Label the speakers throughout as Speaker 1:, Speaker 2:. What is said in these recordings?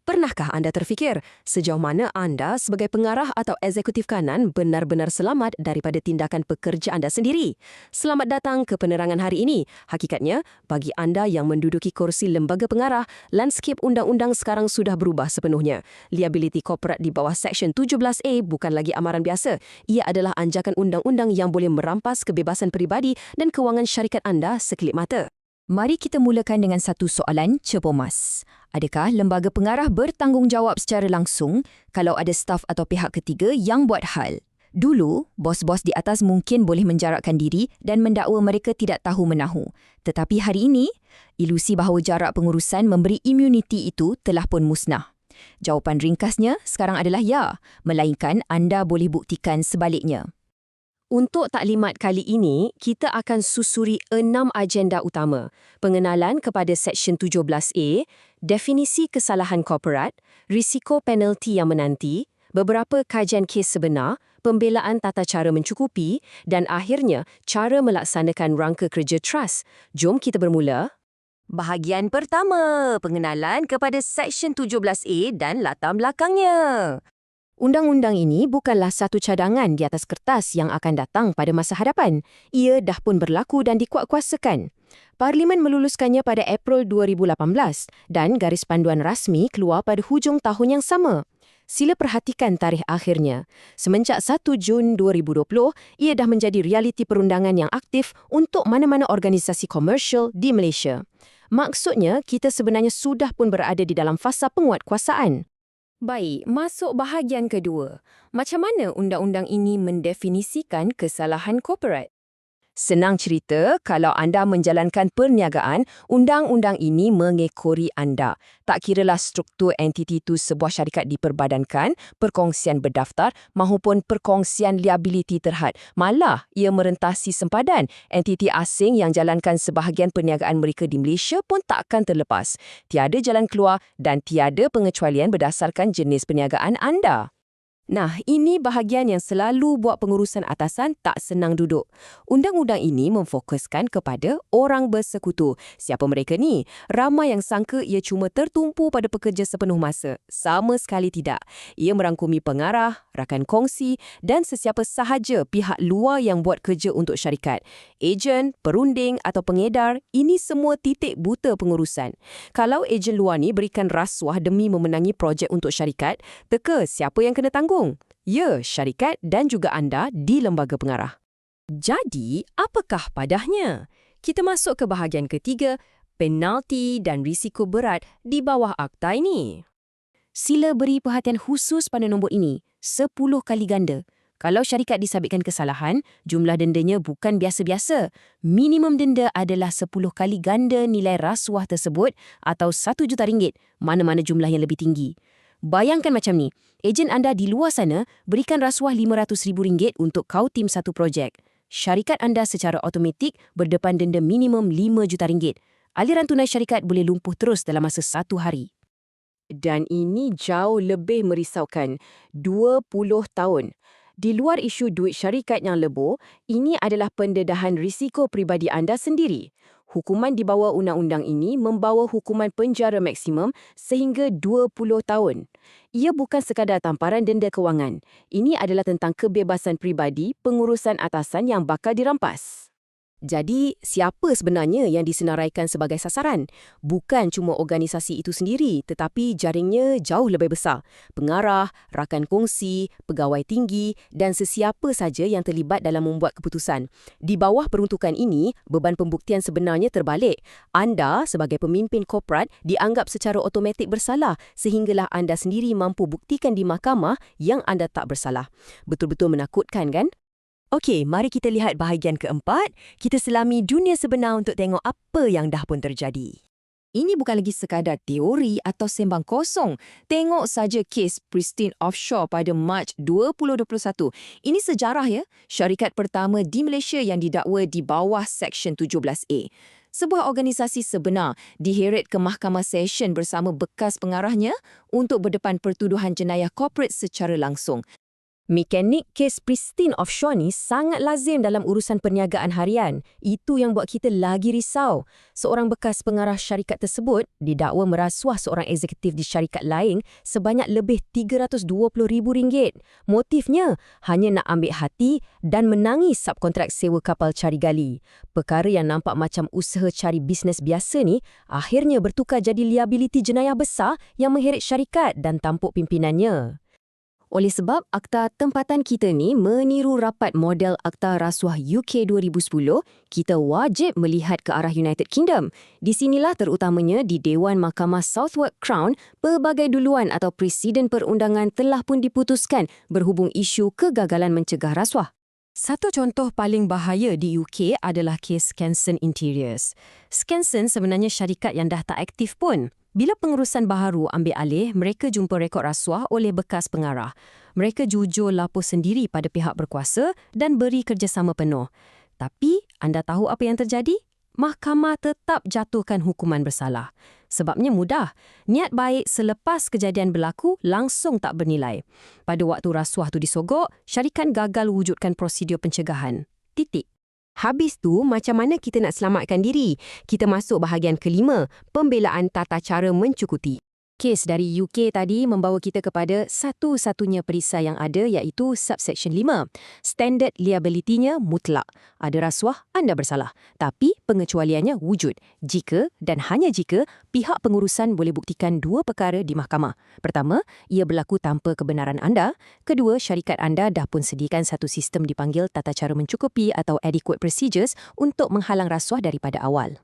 Speaker 1: Pernahkah anda terfikir sejauh mana anda sebagai pengarah atau eksekutif kanan benar-benar selamat daripada tindakan pekerja anda sendiri? Selamat datang ke penerangan hari ini. Hakikatnya, bagi anda yang menduduki kursi lembaga pengarah, lanskip undang-undang sekarang sudah berubah sepenuhnya. Liability korporat di bawah Seksyen 17A bukan lagi amaran biasa. Ia adalah anjakan undang-undang yang boleh merampas kebebasan peribadi dan kewangan syarikat anda sekelip mata.
Speaker 2: Mari kita mulakan dengan satu soalan cepomas. Adakah lembaga pengarah bertanggungjawab secara langsung kalau ada staf atau pihak ketiga yang buat hal? Dulu, bos-bos di atas mungkin boleh menjarakkan diri dan mendakwa mereka tidak tahu-menahu. Tetapi hari ini, ilusi bahawa jarak pengurusan memberi imuniti itu telah pun musnah. Jawapan ringkasnya sekarang adalah ya, melainkan anda boleh buktikan sebaliknya.
Speaker 1: Untuk taklimat kali ini, kita akan susuri 6 agenda utama. Pengenalan kepada Seksyen 17A, definisi kesalahan korporat, risiko penalti yang menanti, beberapa kajian kes sebenar, pembelaan tata cara mencukupi dan akhirnya cara melaksanakan rangka kerja trust. Jom kita bermula.
Speaker 2: Bahagian pertama, pengenalan kepada Seksyen 17A dan latar belakangnya.
Speaker 1: Undang-undang ini bukanlah satu cadangan di atas kertas yang akan datang pada masa hadapan. Ia dah pun berlaku dan dikuatkuasakan. Parlimen meluluskannya pada April 2018 dan garis panduan rasmi keluar pada hujung tahun yang sama. Sila perhatikan tarikh akhirnya. Semenjak 1 Jun 2020, ia dah menjadi realiti perundangan yang aktif untuk mana-mana organisasi komersial di Malaysia. Maksudnya, kita sebenarnya sudah pun berada di dalam fasa penguatkuasaan. Baik, masuk bahagian kedua. Macam mana undang-undang ini mendefinisikan kesalahan korporat? Senang cerita, kalau anda menjalankan perniagaan, undang-undang ini mengekori anda. Tak kiralah struktur entiti itu sebuah syarikat diperbadankan, perkongsian berdaftar maupun perkongsian liability terhad. Malah, ia merentasi sempadan. Entiti asing yang jalankan sebahagian perniagaan mereka di Malaysia pun takkan terlepas. Tiada jalan keluar dan tiada pengecualian berdasarkan jenis perniagaan anda. Nah, ini bahagian yang selalu buat pengurusan atasan tak senang duduk. Undang-undang ini memfokuskan kepada orang bersekutu. Siapa mereka ni? Ramai yang sangka ia cuma tertumpu pada pekerja sepenuh masa. Sama sekali tidak. Ia merangkumi pengarah, rakan kongsi dan sesiapa sahaja pihak luar yang buat kerja untuk syarikat. Ejen, perunding atau pengedar, ini semua titik buta pengurusan. Kalau ejen luar ni berikan rasuah demi memenangi projek untuk syarikat, teka siapa yang kena tanggung? Ya, syarikat dan juga anda di lembaga pengarah. Jadi, apakah padahnya? Kita masuk ke bahagian ketiga, penalti dan risiko berat di bawah akta ini. Sila beri perhatian khusus pada nombor ini, 10 kali ganda. Kalau syarikat disabitkan kesalahan, jumlah dendanya bukan biasa-biasa. Minimum denda adalah 10 kali ganda nilai rasuah tersebut atau RM1 juta, mana-mana jumlah yang lebih tinggi. Bayangkan macam ni, ejen anda di luar sana berikan rasuah RM500,000 untuk kau tim satu projek. Syarikat anda secara automatik berdepan denda minimum RM5 juta. Aliran tunai syarikat boleh lumpuh terus dalam masa 1 hari. Dan ini jauh lebih merisaukan, 20 tahun. Di luar isu duit syarikat yang lebur, ini adalah pendedahan risiko peribadi anda sendiri. Hukuman di bawah undang-undang ini membawa hukuman penjara maksimum sehingga 20 tahun. Ia bukan sekadar tamparan denda kewangan. Ini adalah tentang kebebasan peribadi pengurusan atasan yang bakal dirampas. Jadi, siapa sebenarnya yang disenaraikan sebagai sasaran? Bukan cuma organisasi itu sendiri, tetapi jaringnya jauh lebih besar. Pengarah, rakan kongsi, pegawai tinggi dan sesiapa saja yang terlibat dalam membuat keputusan. Di bawah peruntukan ini, beban pembuktian sebenarnya terbalik. Anda sebagai pemimpin korporat dianggap secara automatik bersalah sehinggalah anda sendiri mampu buktikan di mahkamah yang anda tak bersalah. Betul-betul menakutkan, kan? Okey, mari kita lihat bahagian keempat. Kita selami dunia sebenar untuk tengok apa yang dah pun terjadi. Ini bukan lagi sekadar teori atau sembang kosong. Tengok saja kes Pristine Offshore pada Mac 2021. Ini sejarah ya, syarikat pertama di Malaysia yang didakwa di bawah Seksyen 17A. Sebuah organisasi sebenar diheret ke Mahkamah Session bersama bekas pengarahnya untuk berdepan pertuduhan jenayah korporat secara langsung. Mekanik kes pristine offshore ni sangat lazim dalam urusan perniagaan harian. Itu yang buat kita lagi risau. Seorang bekas pengarah syarikat tersebut didakwa merasuah seorang eksekutif di syarikat lain sebanyak lebih RM320,000. Motifnya hanya nak ambil hati dan menangis subkontrak sewa kapal cari gali. Perkara yang nampak macam usaha cari bisnes biasa ni akhirnya bertukar jadi liabiliti jenayah besar yang mengheret syarikat dan tampuk pimpinannya. Oleh sebab Akta Tempatan kita ni meniru rapat model Akta Rasuah UK 2010, kita wajib melihat ke arah United Kingdom. Di sinilah terutamanya di Dewan Mahkamah Southwark Crown, pelbagai duluan atau presiden perundangan telah pun diputuskan berhubung isu kegagalan mencegah rasuah. Satu contoh paling bahaya di UK adalah kes Skansen Interiors. Skansen sebenarnya syarikat yang dah tak aktif pun. Bila pengurusan baharu ambil alih, mereka jumpa rekod rasuah oleh bekas pengarah. Mereka jujur lapor sendiri pada pihak berkuasa dan beri kerjasama penuh. Tapi, anda tahu apa yang terjadi? Mahkamah tetap jatuhkan hukuman bersalah. Sebabnya mudah. Niat baik selepas kejadian berlaku langsung tak bernilai. Pada waktu rasuah tu disogok, syarikat gagal wujudkan prosedur pencegahan. Titik. Habis tu, macam mana kita nak selamatkan diri? Kita masuk bahagian kelima, pembelaan tata cara mencukuti. Kes dari UK tadi membawa kita kepada satu-satunya perisai yang ada iaitu subsection 5. Standard liability-nya mutlak. Ada rasuah, anda bersalah. Tapi pengecualiannya wujud. Jika dan hanya jika pihak pengurusan boleh buktikan dua perkara di mahkamah. Pertama, ia berlaku tanpa kebenaran anda. Kedua, syarikat anda dah pun sediakan satu sistem dipanggil tata cara mencukupi atau adequate procedures untuk menghalang rasuah daripada awal.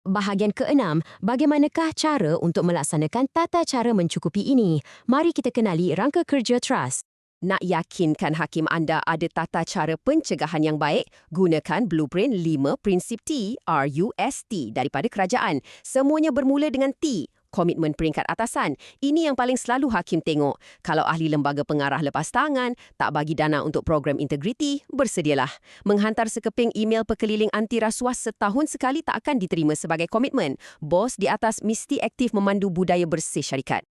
Speaker 1: Bahagian keenam, bagaimanakah cara untuk melaksanakan tata cara mencukupi ini? Mari kita kenali rangka kerja trust. Nak yakinkan hakim anda ada tata cara pencegahan yang baik, gunakan Blueprint 5 Prinsip T, RUST daripada kerajaan. Semuanya bermula dengan T. Komitmen peringkat atasan. Ini yang paling selalu hakim tengok. Kalau ahli lembaga pengarah lepas tangan, tak bagi dana untuk program integriti, bersedialah. Menghantar sekeping email perkeliling anti rasuah setahun sekali tak akan diterima sebagai komitmen. Bos di atas mesti aktif memandu budaya bersih syarikat.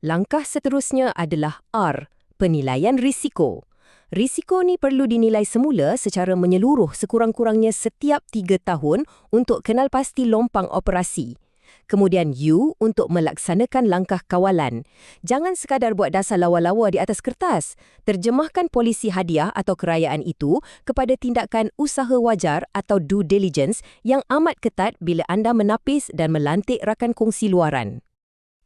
Speaker 1: Langkah seterusnya adalah R. Penilaian risiko. Risiko ni perlu dinilai semula secara menyeluruh sekurang-kurangnya setiap 3 tahun untuk kenal pasti lompang operasi. Kemudian U untuk melaksanakan langkah kawalan. Jangan sekadar buat dasar lawa-lawa di atas kertas. Terjemahkan polisi hadiah atau kerayaan itu kepada tindakan usaha wajar atau due diligence yang amat ketat bila anda menapis dan melantik rakan kongsi luaran.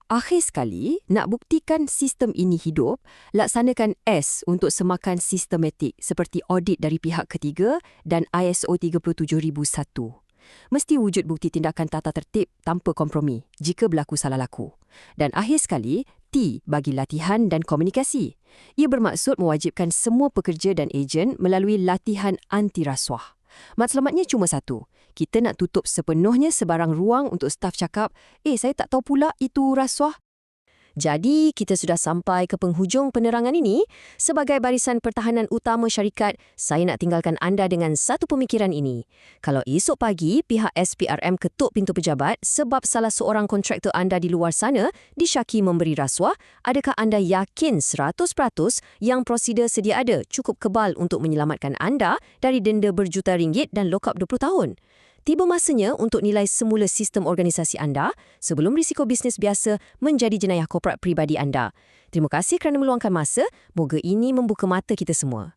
Speaker 1: Akhir sekali, nak buktikan sistem ini hidup, laksanakan S untuk semakan sistematik seperti audit dari pihak ketiga dan ISO 37001. Mesti wujud bukti tindakan tata tertib tanpa kompromi jika berlaku salah laku. Dan akhir sekali, T bagi latihan dan komunikasi. Ia bermaksud mewajibkan semua pekerja dan ejen melalui latihan anti rasuah. Matlamatnya cuma satu. Kita nak tutup sepenuhnya sebarang ruang untuk staf cakap, saya tak tahu pula itu rasuah. Jadi, kita sudah sampai ke penghujung penerangan ini. Sebagai barisan pertahanan utama syarikat, saya nak tinggalkan anda dengan satu pemikiran ini. Kalau esok pagi pihak SPRM ketuk pintu pejabat sebab salah seorang kontraktor anda di luar sana disyaki memberi rasuah, adakah anda yakin 100% yang prosedur sedia ada cukup kebal untuk menyelamatkan anda dari denda berjuta ringgit dan lock-up 20 tahun? Tiba masanya untuk nilai semula sistem organisasi anda sebelum risiko bisnes biasa menjadi jenayah korporat pribadi anda. Terima kasih kerana meluangkan masa. Moga ini membuka mata kita semua.